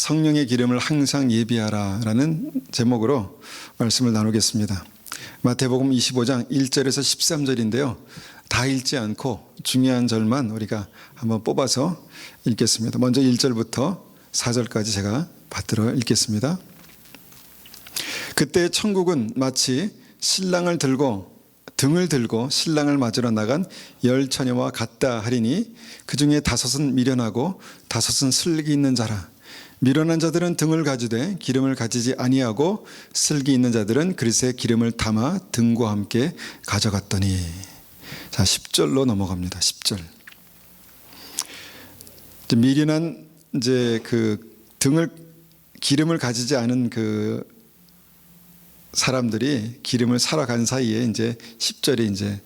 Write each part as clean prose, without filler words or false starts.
성령의 기름을 항상 예비하라 라는 제목으로 말씀을 나누겠습니다. 마태복음 25장 1절에서 13절인데요. 다 읽지 않고 중요한 절만 우리가 한번 뽑아서 읽겠습니다. 먼저 1절부터 4절까지 제가 받들어 읽겠습니다. 그때 천국은 마치 등을 들고 신랑을 맞으러 나간 10처녀와 같다 하리니 그 중에 5은 미련하고 5은 슬기 있는 자라. 미련한 자들은 등을 가지되 기름을 가지지 아니하고 슬기 있는 자들은 그릇에 기름을 담아 등과 함께 가져갔더니. 자, 10절로 넘어갑니다. 10절. 미련한 기름을 가지지 않은 그 사람들이 기름을 사러 간 사이에 이제 10절이 이제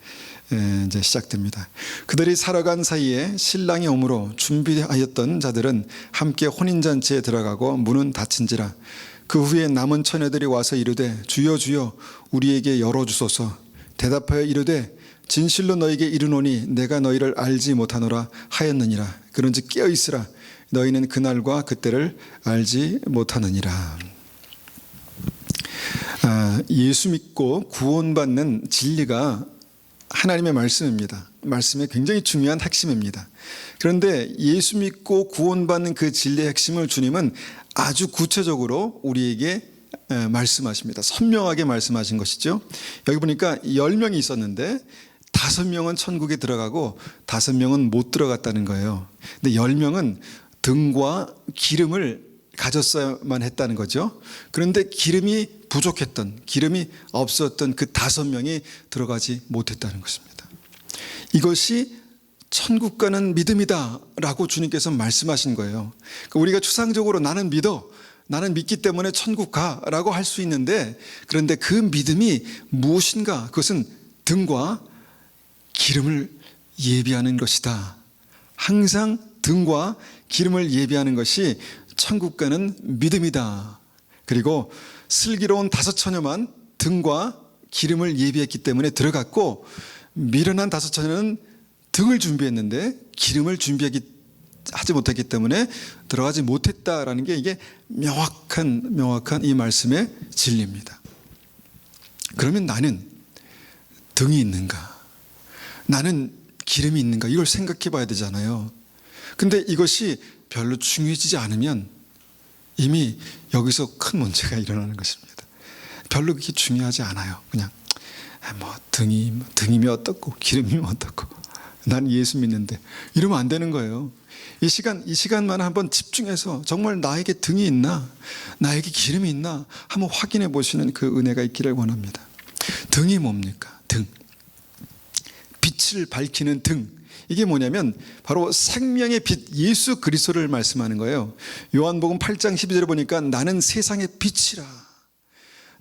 시작됩니다. 그들이 살아간 사이에 신랑이 오므로 준비하였던 자들은 함께 혼인잔치에 들어가고 문은 닫힌지라. 그 후에 남은 처녀들이 와서 이르되 주여 주여 우리에게 열어주소서. 대답하여 이르되 진실로 너에게 이르노니 내가 너희를 알지 못하노라 하였느니라. 그런즉 깨어있으라. 너희는 그날과 그때를 알지 못하느니라. 예수 믿고 구원받는 진리가 하나님의 말씀입니다. 말씀의 굉장히 중요한 핵심입니다. 그런데 예수 믿고 구원받는 그 진리의 핵심을 주님은 아주 구체적으로 우리에게 말씀하십니다. 선명하게 말씀하신 것이죠. 여기 보니까 10명이 있었는데 5명은 천국에 들어가고 5명은 못 들어갔다는 거예요. 근데 10명은 등과 기름을 가졌어야만 했다는 거죠. 그런데 기름이 부족했던, 기름이 없었던 그 5명이 들어가지 못했다는 것입니다. 이것이 천국 가는 믿음이다 라고 주님께서 말씀하신 거예요. 우리가 추상적으로 나는 믿어, 나는 믿기 때문에 천국 가 라고 할 수 있는데, 그런데 그 믿음이 무엇인가? 그것은 등과 기름을 예비하는 것이다. 항상 등과 기름을 예비하는 것이 천국 가는 믿음이다. 그리고 슬기로운 5처녀만 등과 기름을 예비했기 때문에 들어갔고, 미련한 5처녀는 등을 준비했는데 기름을 하지 못했기 때문에 들어가지 못했다라는 게 이게 명확한 이 말씀의 진리입니다. 그러면 나는 등이 있는가? 나는 기름이 있는가? 이걸 생각해 봐야 되잖아요. 근데 이것이 별로 중요해지지 않으면 이미 여기서 큰 문제가 일어나는 것입니다. 별로 그게 중요하지 않아요. 그냥 등이면 어떻고 기름이면 어떻고 난 예수 믿는데 이러면 안 되는 거예요. 이 시간만 한번 집중해서 정말 나에게 등이 있나, 나에게 기름이 있나 한번 확인해 보시는 그 은혜가 있기를 원합니다. 등이 뭡니까? 등. 빛을 밝히는 등. 이게 뭐냐면 바로 생명의 빛 예수 그리스도를 말씀하는 거예요. 요한복음 8장 12절에 보니까 나는 세상의 빛이라.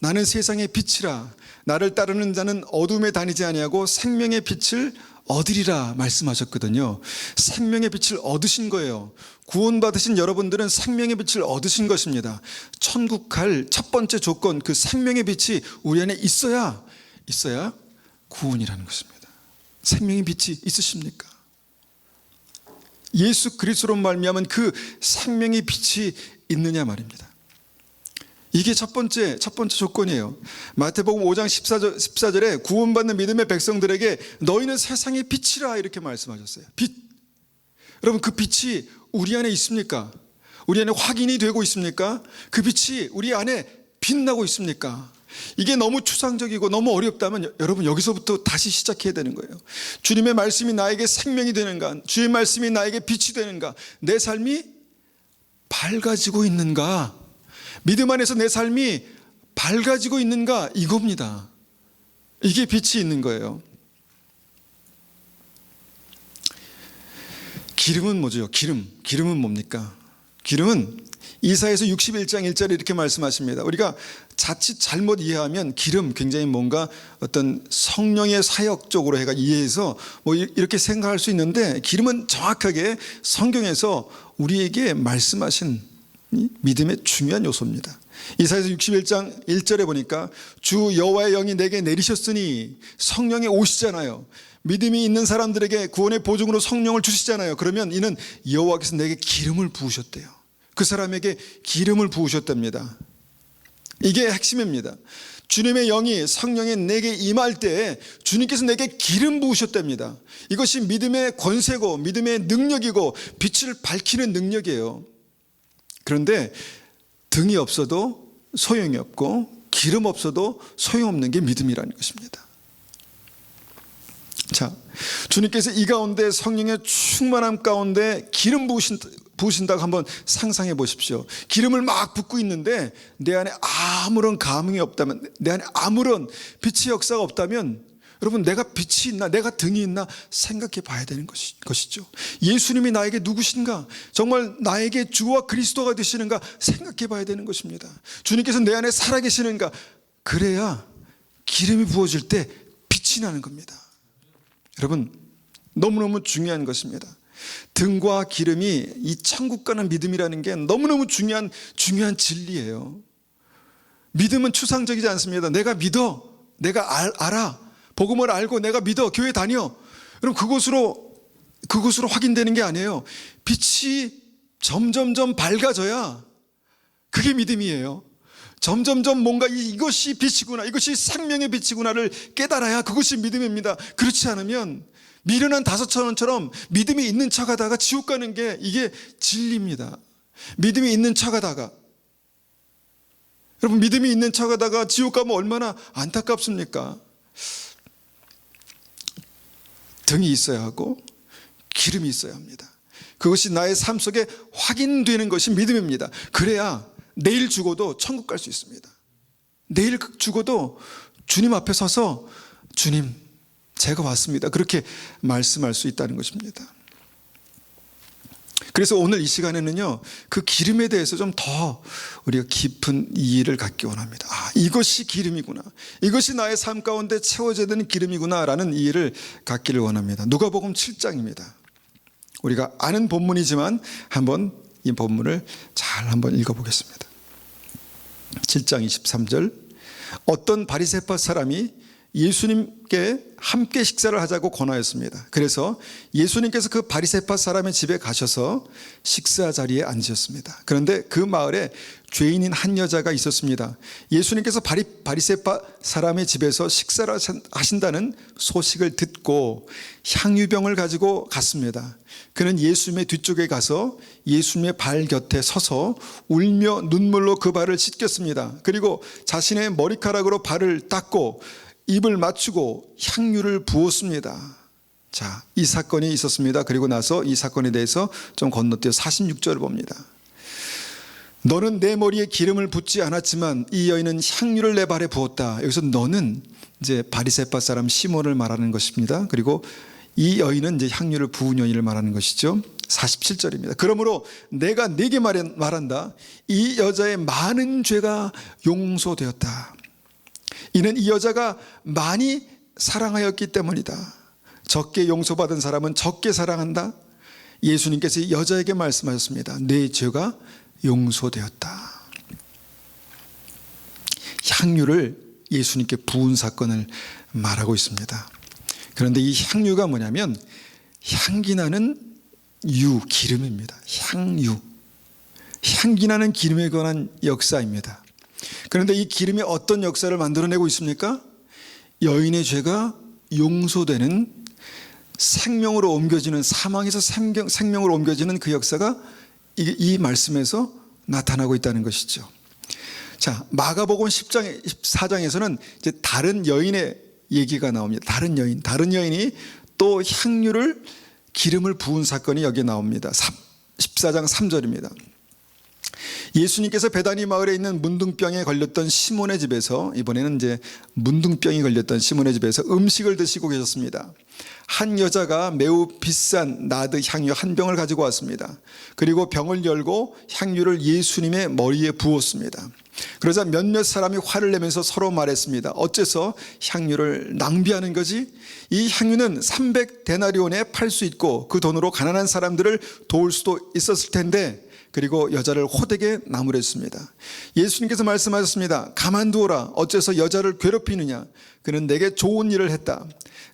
나는 세상의 빛이라. 나를 따르는 자는 어둠에 다니지 아니하고 생명의 빛을 얻으리라 말씀하셨거든요. 생명의 빛을 얻으신 거예요. 구원받으신 여러분들은 생명의 빛을 얻으신 것입니다. 천국 갈 첫 번째 조건, 그 생명의 빛이 우리 안에 있어야 구원이라는 것입니다. 생명의 빛이 있으십니까? 예수 그리스도로 말미암은 그 생명의 빛이 있느냐 말입니다. 이게 첫 번째 조건이에요. 마태복음 5장 14절에 구원받는 믿음의 백성들에게 너희는 세상의 빛이라 이렇게 말씀하셨어요. 빛. 여러분, 그 빛이 우리 안에 있습니까? 우리 안에 확인이 되고 있습니까? 그 빛이 우리 안에 빛나고 있습니까? 이게 너무 추상적이고 너무 어렵다면 여러분 여기서부터 다시 시작해야 되는 거예요. 주님의 말씀이 나에게 생명이 되는가? 주의 말씀이 나에게 빛이 되는가? 내 삶이 밝아지고 있는가? 믿음 안에서 내 삶이 밝아지고 있는가? 이겁니다. 이게 빛이 있는 거예요. 기름은 뭐죠? 기름은 뭡니까? 기름은 이사야서 61장 1절에 이렇게 말씀하십니다. 우리가 자칫 잘못 이해하면 기름 굉장히 뭔가 어떤 성령의 사역 쪽으로 이해해서 이렇게 생각할 수 있는데, 기름은 정확하게 성경에서 우리에게 말씀하신 믿음의 중요한 요소입니다. 이사야서 61장 1절에 보니까 주 여호와의 영이 내게 내리셨으니, 성령이 오시잖아요. 믿음이 있는 사람들에게 구원의 보증으로 성령을 주시잖아요. 그러면 이는 여호와께서 내게 기름을 부으셨대요. 그 사람에게 기름을 부으셨답니다. 이게 핵심입니다. 주님의 영이 성령이 내게 임할 때 주님께서 내게 기름 부으셨답니다. 이것이 믿음의 권세고 믿음의 능력이고 빛을 밝히는 능력이에요. 그런데 등이 없어도 소용이 없고 기름 없어도 소용없는 게 믿음이라는 것입니다. 자, 주님께서 이 가운데 성령의 충만함 가운데 기름 부으신다고 한번 상상해 보십시오. 기름을 막 붓고 있는데 내 안에 아무런 감흥이 없다면, 내 안에 아무런 빛의 역사가 없다면, 여러분, 내가 빛이 있나, 내가 등이 있나 생각해 봐야 되는 것이죠. 예수님이 나에게 누구신가, 정말 나에게 주와 그리스도가 되시는가 생각해 봐야 되는 것입니다. 주님께서 내 안에 살아계시는가, 그래야 기름이 부어질 때 빛이 나는 겁니다. 여러분, 너무너무 중요한 것입니다. 등과 기름이 이 천국 가는 믿음이라는 게 너무너무 중요한 진리예요. 믿음은 추상적이지 않습니다. 내가 믿어, 내가 알아, 복음을 알고 내가 믿어, 교회 다녀. 여러분, 그곳으로 확인되는 게 아니에요. 빛이 점점점 밝아져야 그게 믿음이에요. 점점점 뭔가 이것이 빛이구나, 이것이 생명의 빛이구나를 깨달아야 그것이 믿음입니다. 그렇지 않으면 미련한 5천원처럼 믿음이 있는 척하다가 지옥 가는 게 이게 진리입니다. 믿음이 있는 척하다가, 여러분, 믿음이 있는 척하다가 지옥 가면 얼마나 안타깝습니까? 등이 있어야 하고 기름이 있어야 합니다. 그것이 나의 삶 속에 확인되는 것이 믿음입니다. 그래야 내일 죽어도 천국 갈 수 있습니다. 내일 죽어도 주님 앞에 서서 주님, 제가 왔습니다, 그렇게 말씀할 수 있다는 것입니다. 그래서 오늘 이 시간에는요, 그 기름에 대해서 좀 더 우리가 깊은 이해를 갖기 원합니다. 이것이 기름이구나, 이것이 나의 삶 가운데 채워져야 되는 기름이구나 라는 이해를 갖기를 원합니다. 누가복음 7장입니다. 우리가 아는 본문이지만 한번 이 본문을 잘 한번 읽어보겠습니다. 7장 23절, 어떤 바리새파 사람이 예수님께 함께 식사를 하자고 권하였습니다. 그래서 예수님께서 그 바리새파 사람의 집에 가셔서 식사 자리에 앉으셨습니다. 그런데 그 마을에 죄인인 한 여자가 있었습니다. 예수님께서 바리새파 사람의 집에서 식사를 하신다는 소식을 듣고 향유병을 가지고 갔습니다. 그는 예수님의 뒤쪽에 가서 예수님의 발 곁에 서서 울며 눈물로 그 발을 씻겼습니다. 그리고 자신의 머리카락으로 발을 닦고 입을 맞추고 향유를 부었습니다. 자, 이 사건이 있었습니다. 그리고 나서 이 사건에 대해서 좀 건너뛰어 46절을 봅니다. 너는 내 머리에 기름을 붓지 않았지만 이 여인은 향유를 내 발에 부었다. 여기서 너는 이제 바리새파 사람 시몬을 말하는 것입니다. 그리고 이 여인은 이제 향유를 부은 여인을 말하는 것이죠. 47절입니다. 그러므로 내가 네게 말한다. 이 여자의 많은 죄가 용서되었다. 이는 이 여자가 많이 사랑하였기 때문이다. 적게 용서받은 사람은 적게 사랑한다. 예수님께서 이 여자에게 말씀하셨습니다. 내 죄가 용서되었다. 향유를 예수님께 부은 사건을 말하고 있습니다. 그런데 이 향유가 뭐냐면 향기나는 기름입니다. 향기나는 기름에 관한 역사입니다. 그런데 이 기름이 어떤 역사를 만들어내고 있습니까? 여인의 죄가 용서되는, 생명으로 옮겨지는, 사망에서 생명으로 옮겨지는 그 역사가 이 말씀에서 나타나고 있다는 것이죠. 자, 마가복음 10장, 14장에서는 이제 다른 여인의 얘기가 나옵니다. 다른 여인이 또 기름을 부은 사건이 여기에 나옵니다. 14장 3절입니다. 예수님께서 베다니 마을에 있는 문둥병에 걸렸던 시몬의 집에서, 이번에는 이제 문둥병이 걸렸던 시몬의 집에서 음식을 드시고 계셨습니다. 한 여자가 매우 비싼 나드 향유 한 병을 가지고 왔습니다. 그리고 병을 열고 향유를 예수님의 머리에 부었습니다. 그러자 몇몇 사람이 화를 내면서 서로 말했습니다. 어째서 향유를 낭비하는 거지? 이 향유는 300데나리온에 팔 수 있고 그 돈으로 가난한 사람들을 도울 수도 있었을 텐데 그리고 여자를 호되게 나무랬습니다. 예수님께서 말씀하셨습니다. 가만두어라. 어째서 여자를 괴롭히느냐. 그는 내게 좋은 일을 했다.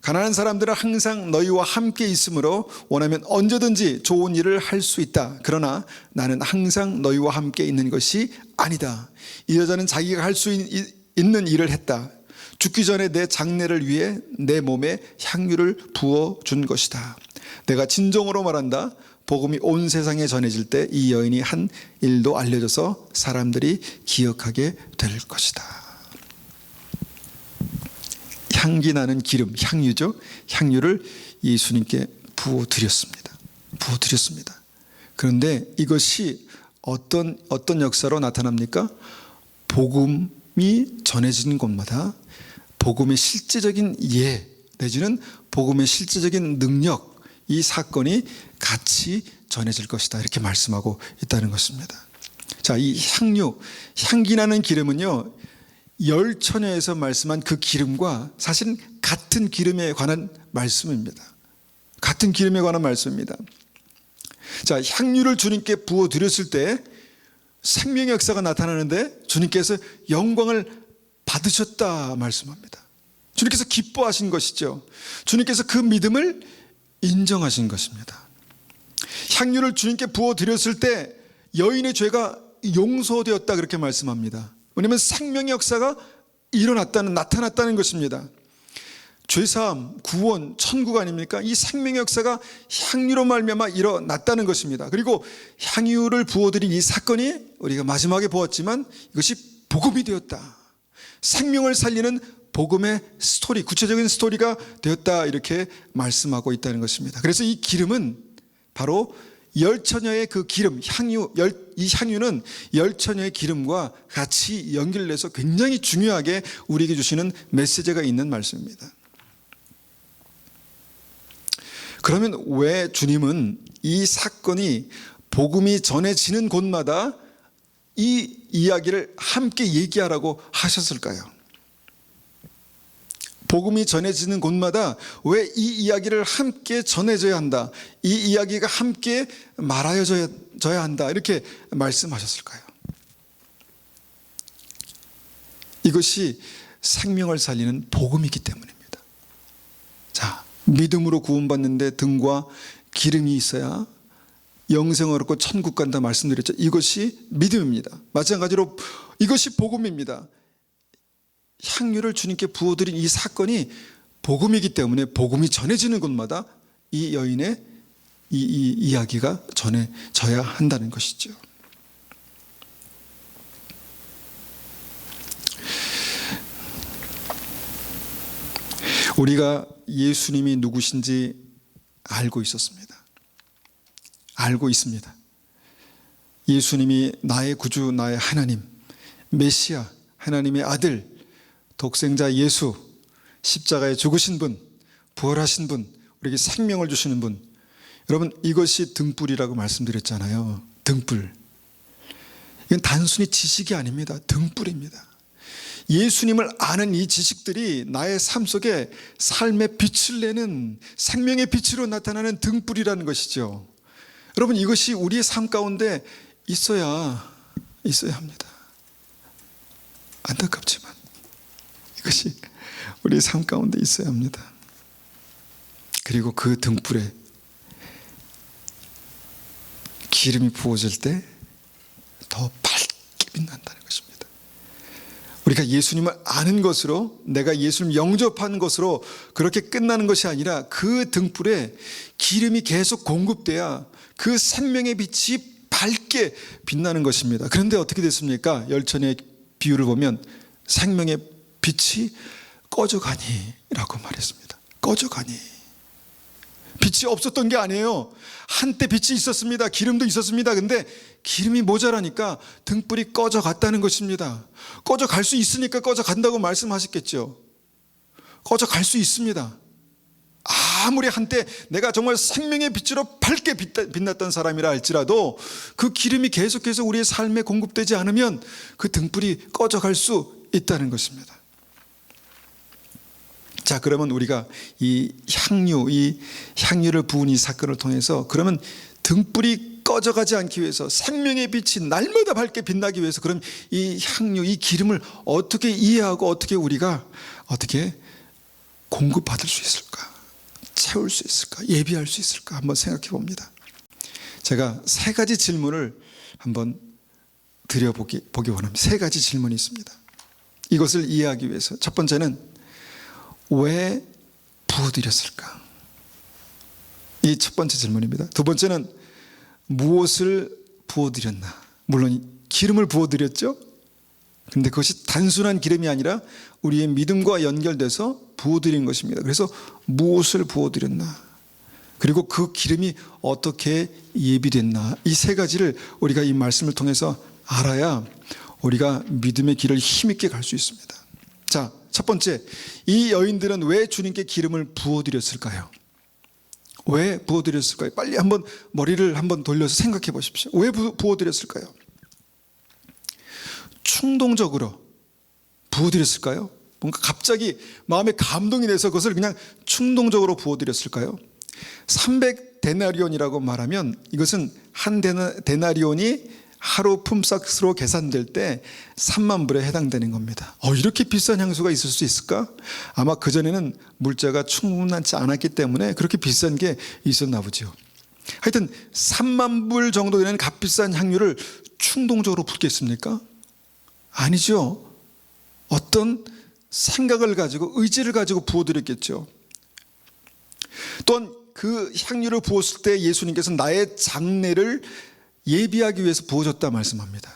가난한 사람들은 항상 너희와 함께 있으므로 원하면 언제든지 좋은 일을 할 수 있다. 그러나 나는 항상 너희와 함께 있는 것이 아니다. 이 여자는 자기가 할 수 있는 일을 했다. 죽기 전에 내 장례를 위해 내 몸에 향유를 부어준 것이다. 내가 진정으로 말한다. 복음이 온 세상에 전해질 때 이 여인이 한 일도 알려져서 사람들이 기억하게 될 것이다. 향기 나는 기름, 향유죠. 향유를 예수님께 부어드렸습니다. 그런데 이것이 어떤 역사로 나타납니까? 복음이 전해지는 곳마다 복음의 실제적인 예 내지는 복음의 실제적인 능력, 이 사건이 같이 전해질 것이다. 이렇게 말씀하고 있다는 것입니다. 자, 이 향기 나는 기름은요, 열처녀에서 말씀한 그 기름과 사실은 같은 기름에 관한 말씀입니다. 같은 기름에 관한 말씀입니다. 자, 향유를 주님께 부어드렸을 때 생명의 역사가 나타나는데 주님께서 영광을 받으셨다 말씀합니다. 주님께서 기뻐하신 것이죠. 주님께서 그 믿음을 인정하신 것입니다. 향유를 주님께 부어드렸을 때 여인의 죄가 용서되었다 그렇게 말씀합니다. 왜냐하면 생명의 역사가 나타났다는 것입니다. 죄사함, 구원, 천국 아닙니까? 이 생명의 역사가 향유로 말미암아 일어났다는 것입니다. 그리고 향유를 부어드린 이 사건이 우리가 마지막에 보았지만 이것이 복음이 되었다. 생명을 살리는 복음의 스토리, 구체적인 스토리가 되었다 이렇게 말씀하고 있다는 것입니다. 그래서 이 기름은 바로 열처녀의 그 기름, 이 향유는 열처녀의 기름과 같이 연결돼서 굉장히 중요하게 우리에게 주시는 메시지가 있는 말씀입니다. 그러면 왜 주님은 이 사건이 복음이 전해지는 곳마다 이 이야기를 함께 얘기하라고 하셨을까요? 복음이 전해지는 곳마다 왜 이 이야기를 함께 전해져야 한다, 이 이야기가 함께 말하여져야 한다 이렇게 말씀하셨을까요? 이것이 생명을 살리는 복음이기 때문입니다. 자, 믿음으로 구원받는데 등과 기름이 있어야 영생을 얻고 천국 간다 말씀드렸죠. 이것이 믿음입니다. 마찬가지로 이것이 복음입니다. 향유를 주님께 부어드린 이 사건이 복음이기 때문에 복음이 전해지는 곳마다 이 여인의 이 이야기가 전해져야 한다는 것이죠. 우리가 예수님이 누구신지 알고 있었습니다. 알고 있습니다. 예수님이 나의 구주, 나의 하나님, 메시아, 하나님의 아들, 독생자 예수, 십자가에 죽으신 분, 부활하신 분, 우리에게 생명을 주시는 분. 여러분, 이것이 등불이라고 말씀드렸잖아요. 등불. 이건 단순히 지식이 아닙니다. 등불입니다. 예수님을 아는 이 지식들이 나의 삶 속에 삶의 빛을 내는 생명의 빛으로 나타나는 등불이라는 것이죠. 여러분, 이것이 우리의 삶 가운데 있어야 합니다. 안타깝지만 이것이 우리의 삶 가운데 있어야 합니다. 그리고 그 등불에 기름이 부어질 때 더 밝게 빛난다는 것입니다. 우리가 예수님을 아는 것으로, 내가 예수님 영접하는 것으로 그렇게 끝나는 것이 아니라 그 등불에 기름이 계속 공급돼야 그 생명의 빛이 밝게 빛나는 것입니다. 그런데 어떻게 됐습니까? 열천의 비유를 보면 생명의 빛이 꺼져가니 라고 말했습니다. 꺼져가니. 빛이 없었던 게 아니에요. 한때 빛이 있었습니다. 기름도 있었습니다. 근데 기름이 모자라니까 등불이 꺼져갔다는 것입니다. 꺼져갈 수 있으니까 꺼져간다고 말씀하셨겠죠. 꺼져갈 수 있습니다. 아무리 한때 내가 정말 생명의 빛으로 밝게 빛났던 사람이라 할지라도 그 기름이 계속해서 우리의 삶에 공급되지 않으면 그 등불이 꺼져갈 수 있다는 것입니다. 자, 그러면 우리가 이 향유를 부은 이 사건을 통해서 그러면 등불이 꺼져가지 않기 위해서 생명의 빛이 날마다 밝게 빛나기 위해서 그럼 이 향유, 이 기름을 어떻게 이해하고 어떻게 우리가 어떻게 공급받을 수 있을까? 채울 수 있을까? 예비할 수 있을까? 한번 생각해 봅니다. 제가 세 가지 질문을 한번 드려보기 원합니다. 세 가지 질문이 있습니다. 이것을 이해하기 위해서 첫 번째는 왜 부어드렸을까? 이 첫 번째 질문입니다. 두 번째는 무엇을 부어드렸나? 물론 기름을 부어드렸죠. 그런데 그것이 단순한 기름이 아니라 우리의 믿음과 연결돼서 부어드린 것입니다. 그래서 무엇을 부어드렸나? 그리고 그 기름이 어떻게 예비됐나? 이 세 가지를 우리가 이 말씀을 통해서 알아야 우리가 믿음의 길을 힘있게 갈 수 있습니다. 자, 첫 번째, 이 여인들은 왜 주님께 기름을 부어드렸을까요? 왜 부어드렸을까요? 빨리 한번 머리를 한번 돌려서 생각해 보십시오. 왜 부어드렸을까요? 충동적으로 부어드렸을까요? 뭔가 갑자기 마음에 감동이 돼서 그것을 그냥 충동적으로 부어드렸을까요? 300데나리온이라고 말하면 이것은 한 데나리온이 하루 품삯으로 계산될 때 3만 불에 해당되는 겁니다. 이렇게 비싼 향수가 있을 수 있을까? 아마 그전에는 물자가 충분하지 않았기 때문에 그렇게 비싼 게 있었나 보죠. 하여튼 3만 불 정도 되는 값비싼 향유를 충동적으로 붓겠습니까? 아니죠. 어떤 생각을 가지고 의지를 가지고 부어드렸겠죠. 또한 그 향유를 부었을 때 예수님께서 나의 장례를 예비하기 위해서 부어줬다 말씀합니다.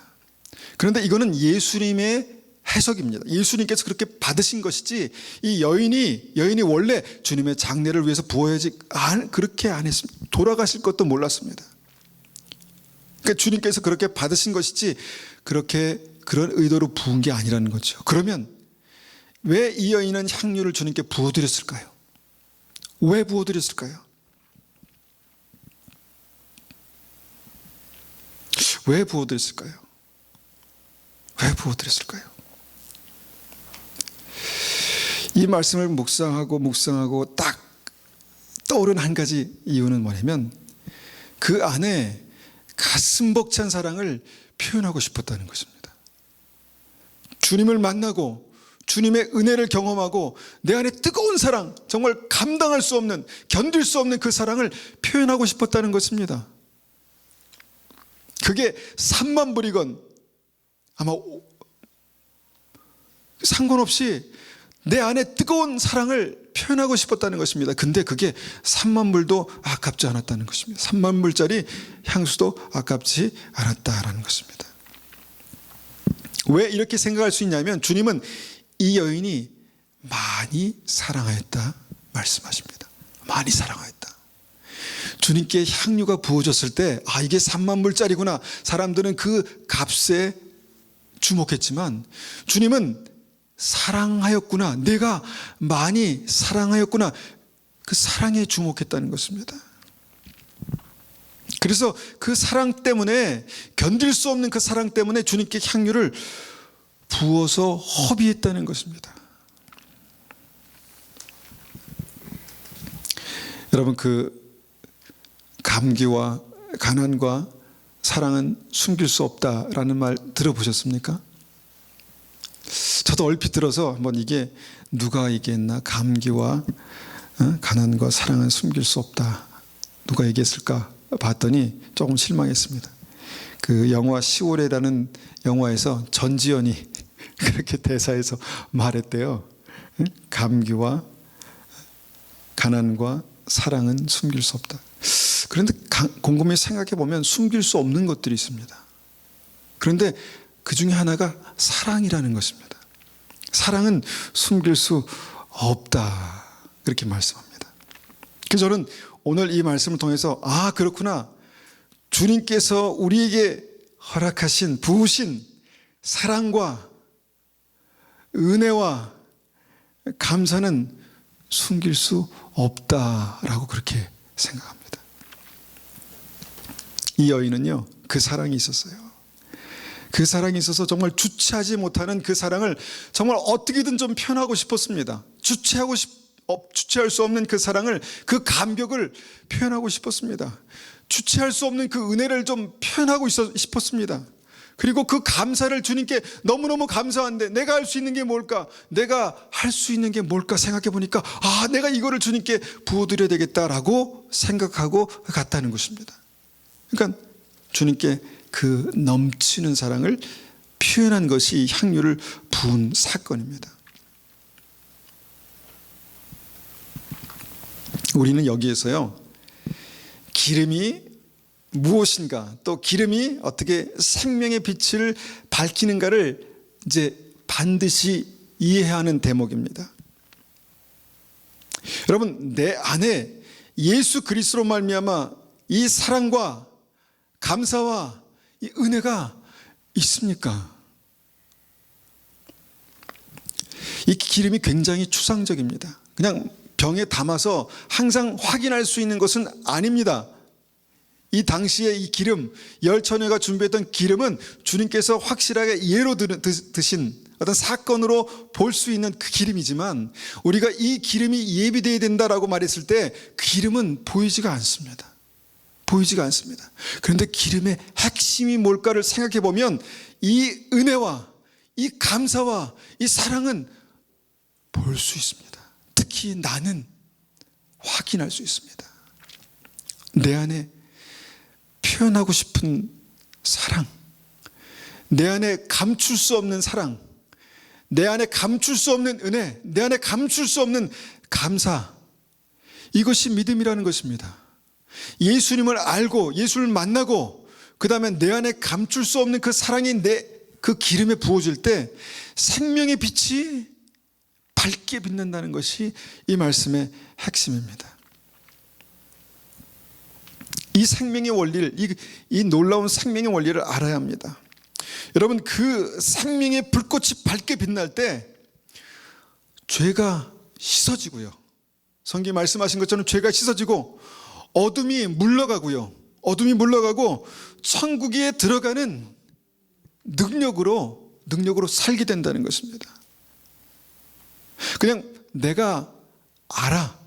그런데 이거는 예수님의 해석입니다. 예수님께서 그렇게 받으신 것이지 이 여인이 원래 주님의 장례를 위해서 부어야지 그렇게 안 했습니다. 돌아가실 것도 몰랐습니다. 그러니까 주님께서 그렇게 받으신 것이지 그런 의도로 부은 게 아니라는 거죠. 그러면 왜 이 여인은 향유를 주님께 부어드렸을까요? 왜 부어드렸을까요? 왜 부어드렸을까요? 왜 부어드렸을까요? 이 말씀을 묵상하고 딱 떠오른 한 가지 이유는 뭐냐면 그 안에 가슴 벅찬 사랑을 표현하고 싶었다는 것입니다. 주님을 만나고 주님의 은혜를 경험하고 내 안에 뜨거운 사랑, 정말 감당할 수 없는, 견딜 수 없는 그 사랑을 표현하고 싶었다는 것입니다. 그게 3만 불이건 아마 상관없이 내 안에 뜨거운 사랑을 표현하고 싶었다는 것입니다. 근데 그게 3만 불도 아깝지 않았다는 것입니다. 3만 불짜리 향수도 아깝지 않았다라는 것입니다. 왜 이렇게 생각할 수 있냐면 주님은 이 여인이 많이 사랑하였다 말씀하십니다. 많이 사랑하였다. 주님께 향유가 부어졌을 때 이게 3만 불짜리구나. 사람들은 그 값에 주목했지만 주님은 사랑하였구나. 내가 많이 사랑하였구나. 그 사랑에 주목했다는 것입니다. 그래서 그 사랑 때문에 견딜 수 없는 그 사랑 때문에 주님께 향유를 부어서 허비했다는 것입니다. 여러분 감기와 가난과 사랑은 숨길 수 없다라는 말 들어보셨습니까? 저도 얼핏 들어서 한번 이게 누가 얘기했나? 감기와 가난과 사랑은 숨길 수 없다. 누가 얘기했을까? 봤더니 조금 실망했습니다. 그 영화 10월에라는 영화에서 전지현이 그렇게 대사에서 말했대요. 감기와 가난과 사랑은 숨길 수 없다. 그런데 곰곰이 생각해 보면 숨길 수 없는 것들이 있습니다. 그런데 그 중에 하나가 사랑이라는 것입니다. 사랑은 숨길 수 없다. 그렇게 말씀합니다. 그래서 저는 오늘 이 말씀을 통해서 그렇구나. 주님께서 우리에게 허락하신 부으신 사랑과 은혜와 감사는 숨길 수 없다라고 그렇게 생각합니다. 이 여인은요, 그 사랑이 있었어요. 그 사랑이 있어서 정말 주체하지 못하는 그 사랑을 정말 어떻게든 좀 표현하고 싶었습니다. 주체할 수 없는 그 사랑을, 그 감격을 표현하고 싶었습니다. 주체할 수 없는 그 은혜를 좀 표현하고 싶었습니다. 그리고 그 감사를 주님께 너무너무 감사한데 내가 할 수 있는 게 뭘까? 내가 할 수 있는 게 뭘까 생각해 보니까 내가 이거를 주님께 부어드려야 되겠다라고 생각하고 갔다는 것입니다. 그러니까 주님께 그 넘치는 사랑을 표현한 것이 향유를 부은 사건입니다. 우리는 여기에서요, 기름이 무엇인가, 또 기름이 어떻게 생명의 빛을 밝히는가를 이제 반드시 이해해야 하는 대목입니다. 여러분, 내 안에 예수 그리스도로 말미암아 이 사랑과 감사와 이 은혜가 있습니까? 이 기름이 굉장히 추상적입니다. 그냥 병에 담아서 항상 확인할 수 있는 것은 아닙니다. 이 당시에 이 기름, 열처녀가 준비했던 기름은 주님께서 확실하게 예로 드신 어떤 사건으로 볼 수 있는 그 기름이지만, 우리가 이 기름이 예비되어야 된다라고 말했을 때 그 기름은 보이지가 않습니다. 보이지가 않습니다. 그런데 기름의 핵심이 뭘까를 생각해 보면 이 은혜와 이 감사와 이 사랑은 볼 수 있습니다. 특히 나는 확인할 수 있습니다. 내 안에 표현하고 싶은 사랑, 내 안에 감출 수 없는 사랑, 내 안에 감출 수 없는 은혜, 내 안에 감출 수 없는 감사, 이것이 믿음이라는 것입니다. 예수님을 알고 예수를 만나고 그 다음에 내 안에 감출 수 없는 그 사랑이 그 기름에 부어질 때 생명의 빛이 밝게 빛난다는 것이 이 말씀의 핵심입니다. 이 생명의 원리를, 이 놀라운 생명의 원리를 알아야 합니다. 여러분, 그 생명의 불꽃이 밝게 빛날 때 죄가 씻어지고요, 성경이 말씀하신 것처럼 죄가 씻어지고 어둠이 물러가고요, 어둠이 물러가고 천국에 들어가는 능력으로 살게 된다는 것입니다. 그냥 내가 알아,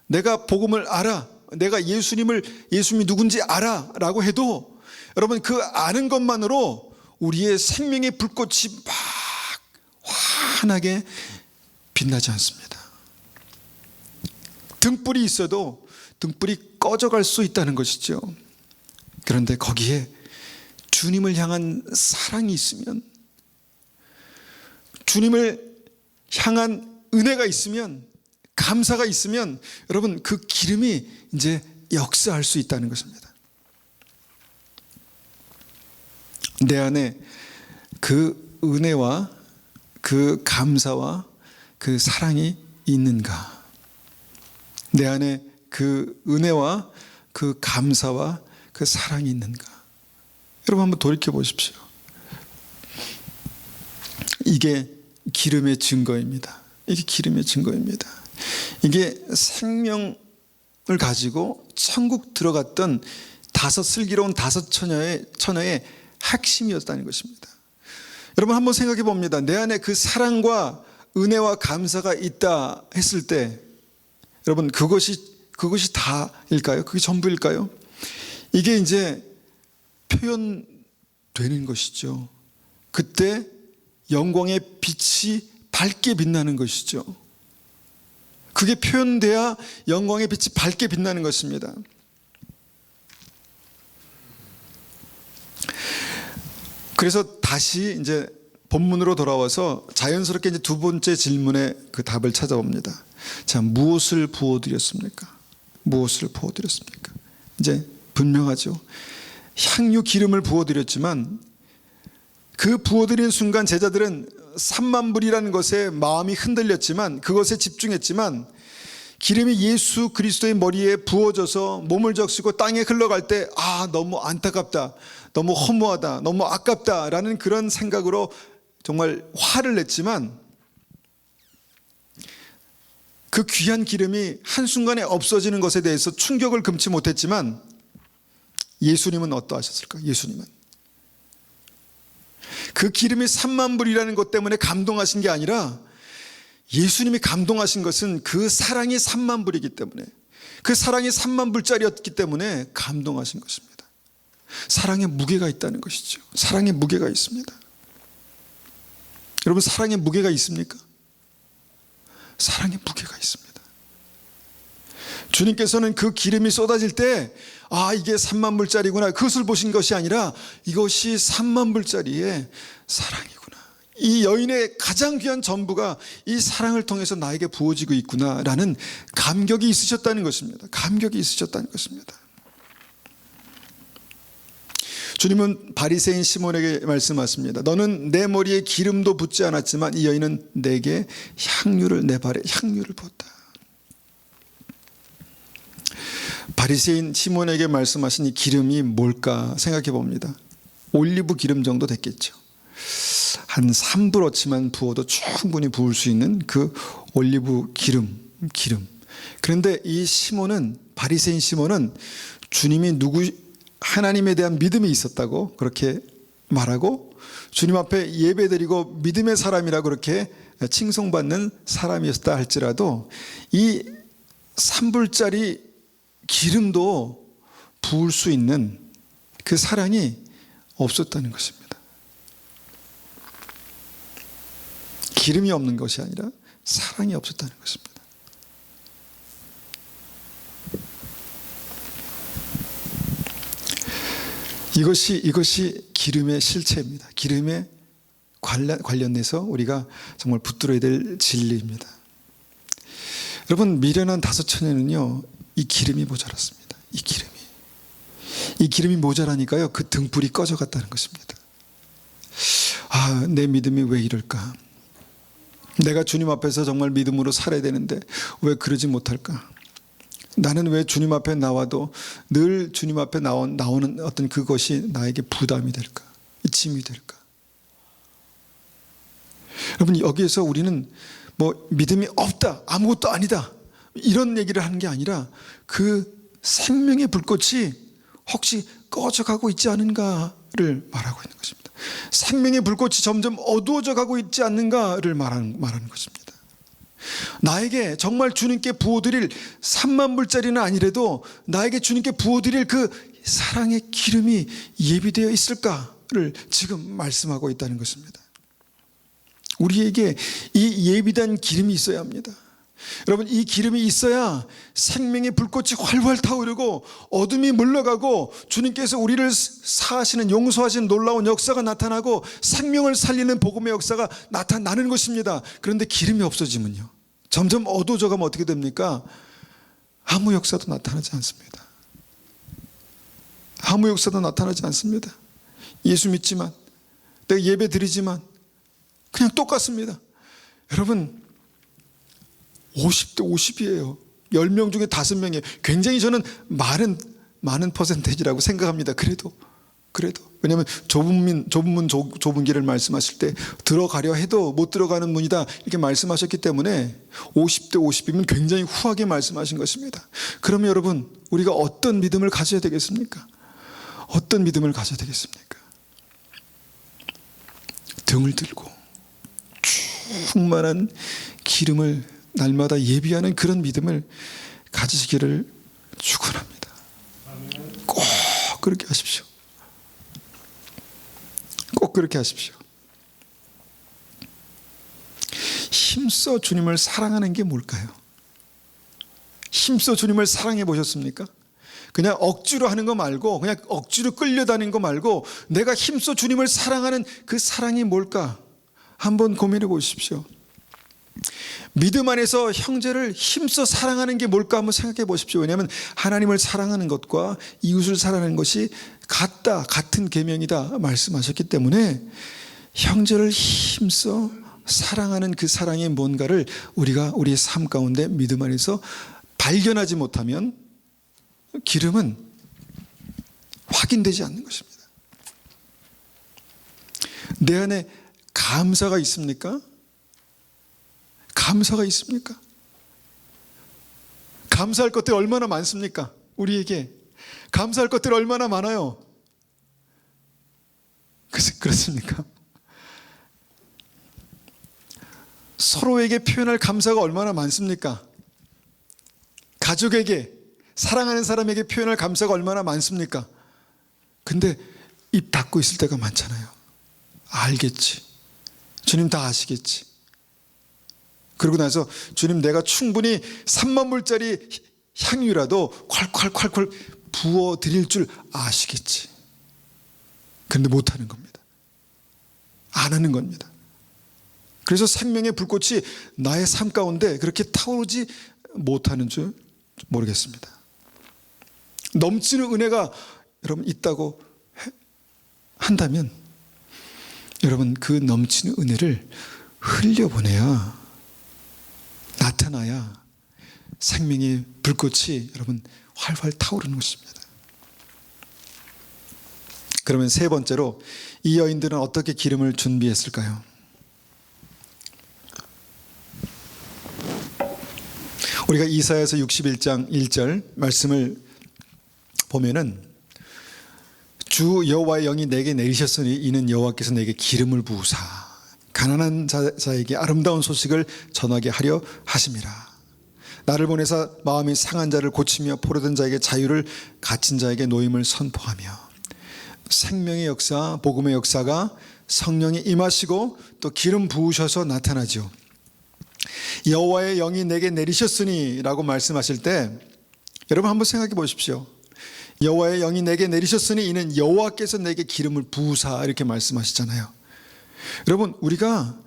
내가 복음을 알아, 내가 예수님이 누군지 알아 라고 해도 여러분, 그 아는 것만으로 우리의 생명의 불꽃이 막 환하게 빛나지 않습니다. 등불이 있어도 등불이 꺼져갈 수 있다는 것이죠. 그런데 거기에 주님을 향한 사랑이 있으면, 주님을 향한 은혜가 있으면, 감사가 있으면 여러분, 그 기름이 이제 역사할 수 있다는 것입니다. 내 안에 그 은혜와 그 감사와 그 사랑이 있는가? 내 안에 그 은혜와 그 감사와 그 사랑이 있는가? 여러분, 한번 돌이켜 보십시오. 이게 기름의 증거입니다. 이게 기름의 증거입니다. 이게 생명을 가지고 천국 들어갔던 슬기로운 다섯 처녀의 핵심이었다는 것입니다. 여러분, 한번 생각해 봅니다. 내 안에 그 사랑과 은혜와 감사가 있다 했을 때 여러분, 그것이 다일까요? 그게 전부일까요? 이게 이제 표현되는 것이죠. 그때 영광의 빛이 밝게 빛나는 것이죠. 그게 표현돼야 영광의 빛이 밝게 빛나는 것입니다. 그래서 다시 이제 본문으로 돌아와서 자연스럽게 이제 두 번째 질문의 그 답을 찾아봅니다. 자, 무엇을 부어드렸습니까? 무엇을 부어드렸습니까? 이제 분명하죠. 향유 기름을 부어드렸지만 그 부어드린 순간 제자들은 3만 불이라는 것에 마음이 흔들렸지만, 그것에 집중했지만, 기름이 예수 그리스도의 머리에 부어져서 몸을 적시고 땅에 흘러갈 때 너무 안타깝다, 너무 허무하다, 너무 아깝다라는 그런 생각으로 정말 화를 냈지만, 그 귀한 기름이 한순간에 없어지는 것에 대해서 충격을 금치 못했지만, 예수님은 어떠하셨을까? 예수님은 그 기름이 3만 불이라는 것 때문에 감동하신 게 아니라, 예수님이 감동하신 것은 그 사랑이 3만 불이기 때문에, 그 사랑이 3만 불짜리였기 때문에 감동하신 것입니다. 사랑에 무게가 있다는 것이죠. 사랑에 무게가 있습니다. 여러분, 사랑에 무게가 있습니까? 사랑에 무게가 있습니다. 주님께서는 그 기름이 쏟아질 때 이게 3만 불짜리구나, 그것을 보신 것이 아니라 이것이 3만 불짜리의 사랑이구나, 이 여인의 가장 귀한 전부가 이 사랑을 통해서 나에게 부어지고 있구나라는 감격이 있으셨다는 것입니다. 감격이 있으셨다는 것입니다. 주님은 바리새인 시몬에게 말씀하십니다. 너는 내 머리에 기름도 붓지 않았지만 이 여인은 내게 내 발에 향유를 부었다. 바리새인 시몬에게 말씀하신 이 기름이 뭘까 생각해 봅니다. 올리브 기름 정도 됐겠죠. 한 3브러치만 부어도 충분히 부을 수 있는 그 올리브 기름. 그런데 이 시몬은, 바리새인 시몬은 주님이 하나님에 대한 믿음이 있었다고 그렇게 말하고, 주님 앞에 예배드리고 믿음의 사람이라고 그렇게 칭송받는 사람이었다 할지라도 이 3불짜리 기름도 부을 수 있는 그 사랑이 없었다는 것입니다. 기름이 없는 것이 아니라 사랑이 없었다는 것입니다. 이것이 기름의 실체입니다. 기름에 관련해서 우리가 정말 붙들어야 될 진리입니다. 여러분, 미련한 다섯 처녀는요, 이 기름이 모자랐습니다. 이 기름이 모자라니까요, 그 등불이 꺼져갔다는 것입니다. 내 믿음이 왜 이럴까? 내가 주님 앞에서 정말 믿음으로 살아야 되는데 왜 그러지 못할까? 나는 왜 주님 앞에 나와도 늘 주님 앞에 나오는 어떤 그것이 나에게 부담이 될까? 짐이 될까? 여러분, 여기에서 우리는 믿음이 없다, 아무것도 아니다, 이런 얘기를 하는 게 아니라 그 생명의 불꽃이 혹시 꺼져가고 있지 않은가를 말하고 있는 것입니다. 생명의 불꽃이 점점 어두워져 가고 있지 않는가를 말하는 것입니다. 나에게 정말 주님께 부어드릴 3만 불짜리는 아니래도 나에게 주님께 부어드릴 그 사랑의 기름이 예비되어 있을까를 지금 말씀하고 있다는 것입니다. 우리에게 이 예비된 기름이 있어야 합니다. 여러분, 이 기름이 있어야 생명의 불꽃이 활활 타오르고 어둠이 물러가고 주님께서 우리를 사하시는, 용서하시는 놀라운 역사가 나타나고 생명을 살리는 복음의 역사가 나타나는 것입니다. 그런데 기름이 없어지면요, 점점 어두워져 가면 어떻게 됩니까? 아무 역사도 나타나지 않습니다. 아무 역사도 나타나지 않습니다. 예수 믿지만, 내가 예배 드리지만 그냥 똑같습니다. 여러분, 50대 50이에요. 10명 중에 5명이에요. 굉장히 저는 많은 퍼센테이지라고 생각합니다. 그래도 왜냐하면 좁은 길을 말씀하실 때 들어가려 해도 못 들어가는 문이다, 이렇게 말씀하셨기 때문에 50대 50이면 굉장히 후하게 말씀하신 것입니다. 그러면 여러분, 우리가 어떤 믿음을 가져야 되겠습니까? 어떤 믿음을 가져야 되겠습니까? 등을 들고 충만한 기름을 날마다 예비하는 그런 믿음을 가지시기를 축원합니다. 꼭 그렇게 하십시오. 꼭 그렇게 하십시오. 힘써 주님을 사랑하는 게 뭘까요? 힘써 주님을 사랑해 보셨습니까? 그냥 억지로 하는 거 말고, 그냥 억지로 끌려다니는 거 말고, 내가 힘써 주님을 사랑하는 그 사랑이 뭘까? 한번 고민해 보십시오. 믿음 안에서 형제를 힘써 사랑하는 게 뭘까 한번 생각해 보십시오. 왜냐하면 하나님을 사랑하는 것과 이웃을 사랑하는 것이 같은 계명이다 말씀하셨기 때문에 형제를 힘써 사랑하는 그 사랑이 뭔가를 우리가 우리의 삶 가운데 믿음 안에서 발견하지 못하면 기름은 확인되지 않는 것입니다. 내 안에 감사가 있습니까? 감사가 있습니까? 감사할 것들이 얼마나 많습니까? 우리에게 감사할 것들이 얼마나 많아요. 그렇습니까? 서로에게 표현할 감사가 얼마나 많습니까? 가족에게, 사랑하는 사람에게 표현할 감사가 얼마나 많습니까? 근데 입 닫고 있을 때가 많잖아요. 알겠지. 주님 다 아시겠지. 그러고 나서 주님, 내가 충분히 3만 불짜리 향유라도 콸콸콸콸 부어 드릴 줄 아시겠지. 그런데 못하는 겁니다. 안 하는 겁니다. 그래서 생명의 불꽃이 나의 삶 가운데 그렇게 타오르지 못하는 줄 모르겠습니다. 넘치는 은혜가 여러분 있다고 한다면 여러분, 그 넘치는 은혜를 흘려보내야, 나타나야 생명의 불꽃이 여러분 활활 타오르는 것입니다. 그러면 세 번째로 이 여인들은 어떻게 기름을 준비했을까요? 우리가 이사야서 61장 1절 말씀을 보면은 주 여호와의 영이 내게 내리셨으니 이는 여호와께서 내게 기름을 부으사 가난한 자에게 아름다운 소식을 전하게 하려 하심이라. 나를 보내사 마음이 상한 자를 고치며 포로된 자에게 자유를, 갇힌 자에게 노임을 선포하며. 생명의 역사, 복음의 역사가 성령이 임하시고 또 기름 부으셔서 나타나죠. 여호와의 영이 내게 내리셨으니 라고 말씀하실 때 여러분 한번 생각해 보십시오. 여호와의 영이 내게 내리셨으니 이는 여호와께서 내게 기름을 부으사 이렇게 말씀하시잖아요. 여러분, 우리가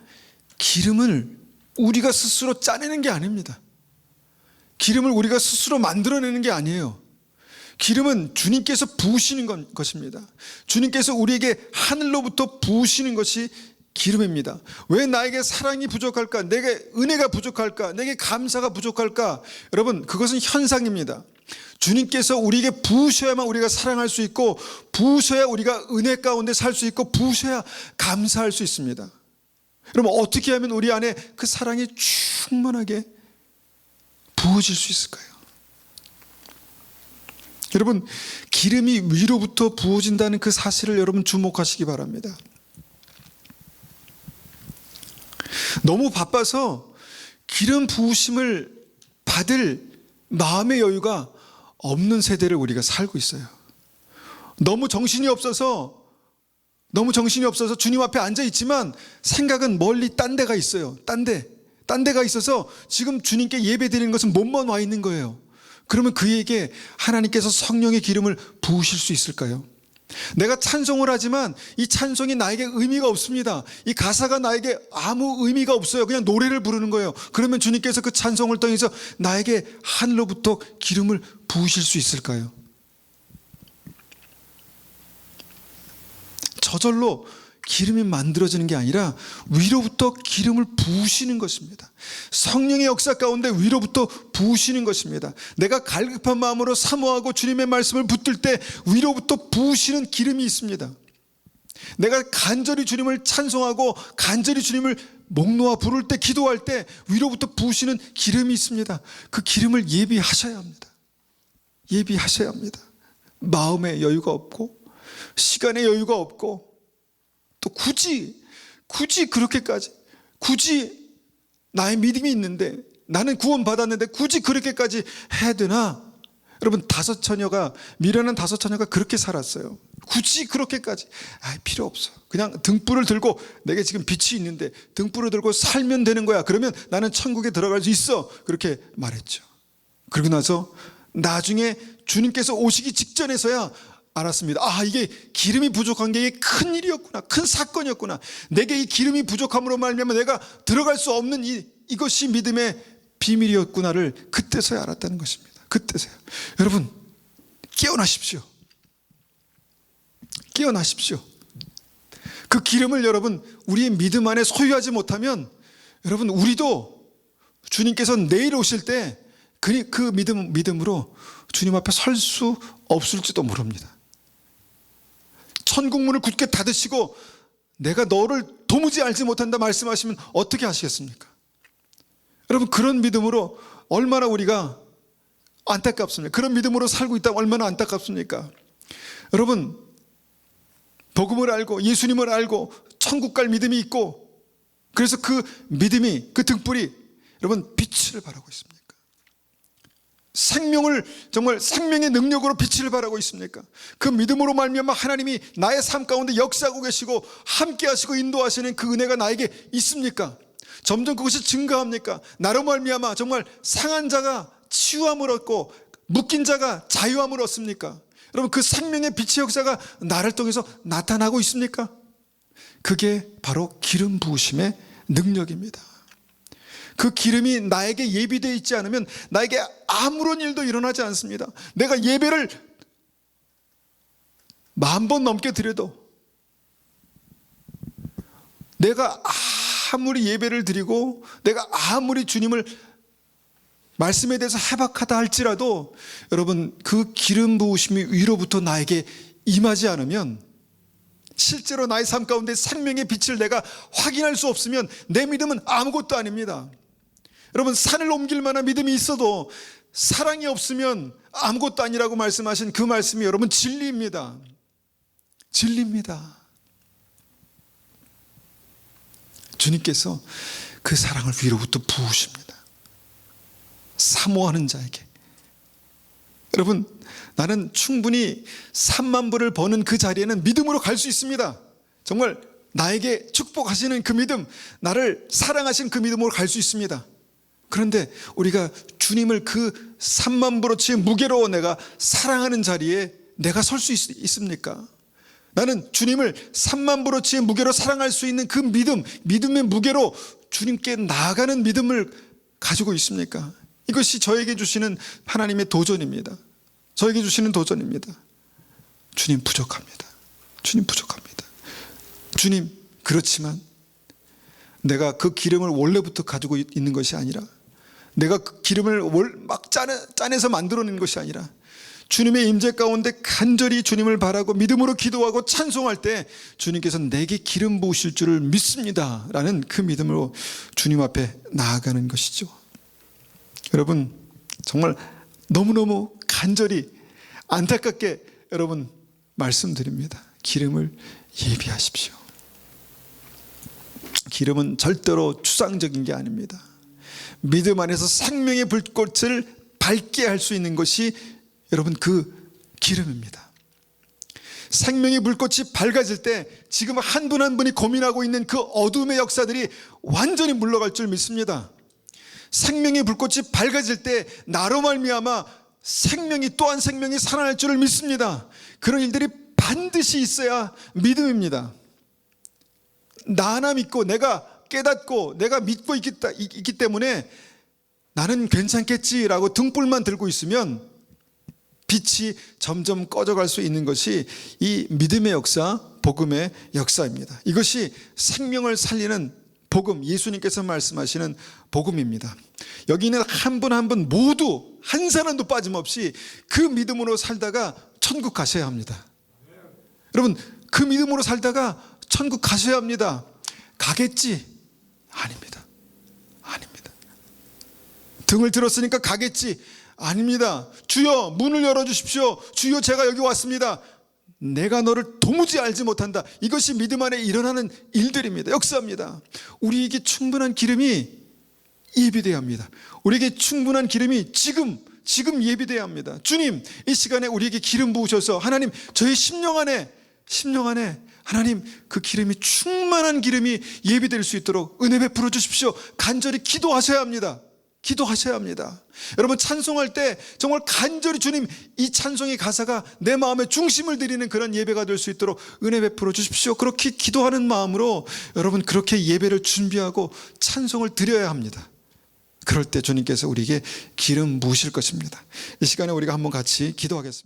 기름을 우리가 스스로 짜내는 게 아닙니다. 기름을 우리가 스스로 만들어내는 게 아니에요. 기름은 주님께서 부으시는 것입니다. 주님께서 우리에게 하늘로부터 부으시는 것이 기름입니다. 왜 나에게 사랑이 부족할까? 내게 은혜가 부족할까? 내게 감사가 부족할까? 여러분, 그것은 현상입니다. 주님께서 우리에게 부으셔야만 우리가 사랑할 수 있고, 부으셔야 우리가 은혜 가운데 살 수 있고, 부으셔야 감사할 수 있습니다. 여러분, 어떻게 하면 우리 안에 그 사랑이 충만하게 부어질 수 있을까요? 여러분, 기름이 위로부터 부어진다는 그 사실을 여러분 주목하시기 바랍니다. 너무 바빠서 기름 부으심을 받을 마음의 여유가 없는 세대를 우리가 살고 있어요. 너무 정신이 없어서 주님 앞에 앉아 있지만 생각은 멀리 딴 데가 있어요. 딴 데가 있어서 지금 주님께 예배 드리는 것은 몸만 와 있는 거예요. 그러면 그에게 하나님께서 성령의 기름을 부으실 수 있을까요? 내가 찬송을 하지만 이 찬송이 나에게 의미가 없습니다. 이 가사가 나에게 아무 의미가 없어요. 그냥 노래를 부르는 거예요. 그러면 주님께서 그 찬송을 통해서 나에게 하늘로부터 기름을 부으실 수 있을까요? 저절로 기름이 만들어지는 게 아니라 위로부터 기름을 부으시는 것입니다. 성령의 역사 가운데 위로부터 부으시는 것입니다. 내가 갈급한 마음으로 사모하고 주님의 말씀을 붙들 때 위로부터 부으시는 기름이 있습니다. 내가 간절히 주님을 찬송하고 간절히 주님을 목 놓아 부를 때, 기도할 때 위로부터 부으시는 기름이 있습니다. 그 기름을 예비하셔야 합니다. 예비하셔야 합니다. 마음의 여유가 없고 시간의 여유가 없고 또 굳이 그렇게까지, 굳이 나의 믿음이 있는데, 나는 구원받았는데 굳이 그렇게까지 해야 되나? 여러분, 미련한 다섯 처녀가 그렇게 살았어요. 굳이 그렇게까지 필요 없어. 그냥 등불을 들고, 내게 지금 빛이 있는데 등불을 들고 살면 되는 거야. 그러면 나는 천국에 들어갈 수 있어. 그렇게 말했죠. 그러고 나서 나중에 주님께서 오시기 직전에서야 알았습니다. 이게 기름이 부족한 게 큰 일이었구나, 큰 사건이었구나. 내게 이 기름이 부족함으로 말미암아 내가 들어갈 수 없는 이것이 믿음의 비밀이었구나를 그때서야 알았다는 것입니다. 그때서야. 여러분, 깨어나십시오. 깨어나십시오. 그 기름을 여러분 우리의 믿음 안에 소유하지 못하면 여러분, 우리도 주님께서 내일 오실 때 그 믿음으로 주님 앞에 설 수 없을지도 모릅니다. 천국문을 굳게 닫으시고 내가 너를 도무지 알지 못한다 말씀하시면 어떻게 하시겠습니까? 여러분, 그런 믿음으로 얼마나 우리가 안타깝습니까? 그런 믿음으로 살고 있다면 얼마나 안타깝습니까? 여러분, 복음을 알고 예수님을 알고 천국 갈 믿음이 있고, 그래서 그 믿음이, 그 등불이 여러분 빛을 발하고 있습니까? 생명을 정말 생명의 능력으로 빛을 발하고 있습니까? 그 믿음으로 말미암아 하나님이 나의 삶 가운데 역사하고 계시고 함께 하시고 인도하시는 그 은혜가 나에게 있습니까? 점점 그것이 증가합니까? 나로 말미암아 정말 상한 자가 치유함을 얻고 묶인 자가 자유함을 얻습니까? 여러분, 그 생명의 빛의 역사가 나를 통해서 나타나고 있습니까? 그게 바로 기름 부으심의 능력입니다. 그 기름이 나에게 예비되어 있지 않으면 나에게 아무런 일도 일어나지 않습니다. 내가 예배를 10,000번 넘게 드려도, 내가 아무리 예배를 드리고 내가 아무리 주님을 말씀에 대해서 해박하다 할지라도 여러분, 그 기름 부으심이 위로부터 나에게 임하지 않으면, 실제로 나의 삶 가운데 생명의 빛을 내가 확인할 수 없으면 내 믿음은 아무것도 아닙니다. 여러분, 산을 옮길 만한 믿음이 있어도 사랑이 없으면 아무것도 아니라고 말씀하신 그 말씀이 여러분 진리입니다. 진리입니다. 주님께서 그 사랑을 위로부터 부으십니다. 사모하는 자에게. 여러분, 나는 충분히 3만 불을 버는 그 자리에는 믿음으로 갈 수 있습니다. 정말 나에게 축복하시는 그 믿음, 나를 사랑하시는 그 믿음으로 갈 수 있습니다. 그런데 우리가 주님을 그 3만 불어치의 무게로 내가 사랑하는 자리에 내가 설 수 있습니까? 나는 주님을 3만 불어치의 무게로 사랑할 수 있는 그 믿음, 믿음의 무게로 주님께 나아가는 믿음을 가지고 있습니까? 이것이 저에게 주시는 하나님의 도전입니다. 저에게 주시는 도전입니다. 주님 부족합니다. 주님 부족합니다. 주님, 그렇지만 내가 그 기름을 원래부터 가지고 있는 것이 아니라, 내가 그 기름을 막 짜내서 만들어낸 것이 아니라, 주님의 임재 가운데 간절히 주님을 바라고 믿음으로 기도하고 찬송할 때 주님께서 내게 기름 부으실 줄을 믿습니다 라는 그 믿음으로 주님 앞에 나아가는 것이죠. 여러분, 정말 너무너무 간절히 안타깝게 여러분 말씀드립니다. 기름을 예비하십시오. 기름은 절대로 추상적인 게 아닙니다. 믿음 안에서 생명의 불꽃을 밝게 할 수 있는 것이 여러분 그 기름입니다. 생명의 불꽃이 밝아질 때 지금 한 분 한 분이 고민하고 있는 그 어둠의 역사들이 완전히 물러갈 줄 믿습니다. 생명의 불꽃이 밝아질 때 나로 말미암아 생명이, 또한 생명이 살아날 줄을 믿습니다. 그런 일들이 반드시 있어야 믿음입니다. 나 하나 믿고 내가 깨닫고 내가 믿고 있기 때문에 나는 괜찮겠지라고 등불만 들고 있으면 빛이 점점 꺼져갈 수 있는 것이 이 믿음의 역사, 복음의 역사입니다. 이것이 생명을 살리는 복음, 예수님께서 말씀하시는 복음입니다. 여기 있는 한 분 한 분 모두 한 사람도 빠짐없이 그 믿음으로 살다가 천국 가셔야 합니다. 여러분, 그 믿음으로 살다가 천국 가셔야 합니다. 가겠지? 아닙니다. 아닙니다. 등을 들었으니까 가겠지? 아닙니다. 주여, 문을 열어주십시오. 주여, 제가 여기 왔습니다. 내가 너를 도무지 알지 못한다. 이것이 믿음 안에 일어나는 일들입니다. 역사입니다. 우리에게 충분한 기름이 예비되어야 합니다. 우리에게 충분한 기름이 지금 예비되어야 합니다. 주님, 이 시간에 우리에게 기름 부으셔서 하나님, 저의 심령 안에 하나님, 그 기름이, 충만한 기름이 예비될 수 있도록 은혜 베풀어 주십시오. 간절히 기도하셔야 합니다. 기도하셔야 합니다. 여러분, 찬송할 때 정말 간절히 주님, 이 찬송의 가사가 내 마음의 중심을 드리는 그런 예배가 될 수 있도록 은혜 베풀어 주십시오. 그렇게 기도하는 마음으로 여러분, 그렇게 예배를 준비하고 찬송을 드려야 합니다. 그럴 때 주님께서 우리에게 기름 부으실 것입니다. 이 시간에 우리가 한번 같이 기도하겠습니다.